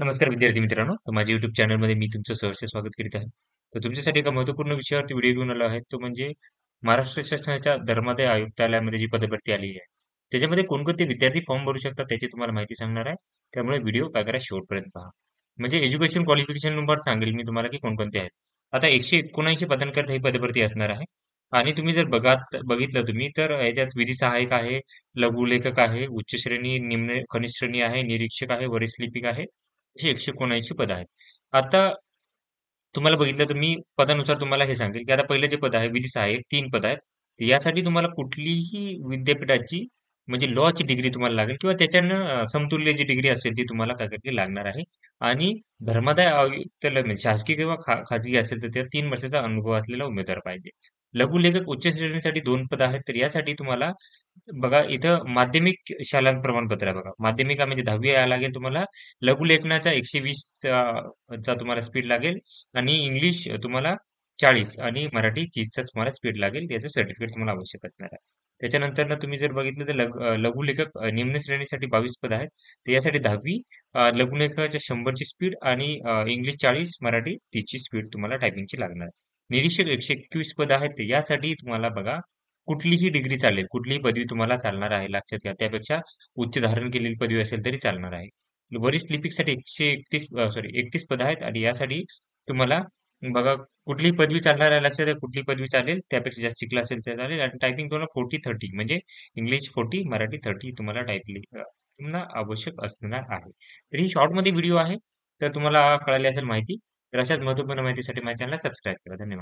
नमस्कार विद्यार्थी मित्रांनो, तर माझ्या YouTube चॅनलमध्ये मी तुमचं सहर्ष स्वागत करीत आहे. तर तुमच्यासाठी एका महत्त्वपूर्ण विषयावरती व्हिडिओ घेऊन आलो आहे, तो म्हणजे महाराष्ट्र शासनाच्या धर्मादाय आयुक्तालयामध्ये जी पदभरती आलेली आहे. त्याच्यामध्ये कोणकोणते विद्यार्थी फॉर्म भरू शकतात त्याची तुम्हाला माहिती सांगणार आहे. त्यामुळे व्हिडिओ काय करा शेवटपर्यंत पहा. म्हणजे एज्युकेशन क्वालिफिकेशन नंबर सांगेल मी तुम्हाला की कोणकोणते आहेत. आता 179 पदांकरता ही पदभरती असणार आहे. आणि तुम्ही जर बघितलं तुम्ही तर याच्यात विधी सहाय्यक आहे, लघुलेखक आहे, उच्च श्रेणी, निम्न कनिष्ठ श्रेणी आहे, निरीक्षक आहे, वरिष्ठ लिपिक आहे. अशी 179 पद आहेत. आता तुम्हाला बघितलं तर मी पदानुसार तुम्हाला हे सांगेल, की आता पहिलं जे पद आहे विधी सहाय्यक 3 पद आहेत. तर यासाठी तुम्हाला कुठलीही विद्यापीठाची म्हणजे लॉची डिग्री तुम्हाला लागेल किंवा त्याच्यानं समतुल्य जी डिग्री असेल ती तुम्हाला काय करावी लागणार आहे. आणि धर्मादाय आयुक्तालय म्हणजे शासकीय किंवा खाजगी असेल तर त्या 3 वर्षाचा अनुभव असलेला उमेदवार पाहिजे. लघुलेखक उच्च श्रेणीसाठी 2 पद आहेत. तर यासाठी तुम्हाला बघा इथं माध्यमिक शालांत प्रमाणपत्र आहे बघा. माध्यमिक म्हणजे 10वी यायला लागेल तुम्हाला. लघुलेखनाचा 120 चा तुम्हाला स्पीड लागेल आणि इंग्लिश तुम्हाला 40 आणि मराठी 30 चा तुम्हाला स्पीड लागेल. याचं सर्टिफिकेट तुम्हाला आवश्यक असणार आहे. त्याच्यानंतर तुम्ही जर बघितलं तर लघुलेखक निम्न श्रेणीसाठी 22 पद आहेत. तर यासाठी 10वी लघुलेखनाच्या 100 ची स्पीड आणि इंग्लिश 40 मराठी 30 ची स्पीड तुम्हाला टायपिंगची लागणार आहे. निरीक्षक 121 पद आहेत. यासाठी तुम्हाला बघा कुठलीही डिग्री चालेल, कुठलीही पदवी तुम्हाला चालणार आहे. लक्षात घ्या. त्यापेक्षा उच्च धारण केलेली पदवी असेल तरी चालणार आहे. वरिष्ठ लिपिकसाठी 31 पद आहेत आणि यासाठी तुम्हाला बघा कुठलीही पदवी चालणार आहे. लक्षात घ्या कुठलीही पदवी चालेल. त्यापेक्षा जास्त शिकला असेल तर चालेल आणि टायपिंग तुम्हाला 40-30 म्हणजे इंग्लिश 40, मराठी 30 तुम्हाला टायपिंग तुम्हाला आवश्यक असणार आहे. तर ही शॉर्टमध्ये व्हिडिओ आहे. तर तुम्हाला कळाली असेल माहिती. तर अशाच महत्त्वपूर्ण माहितीसाठी माझ्या चॅनलला सबस्क्राईब करा. धन्यवाद.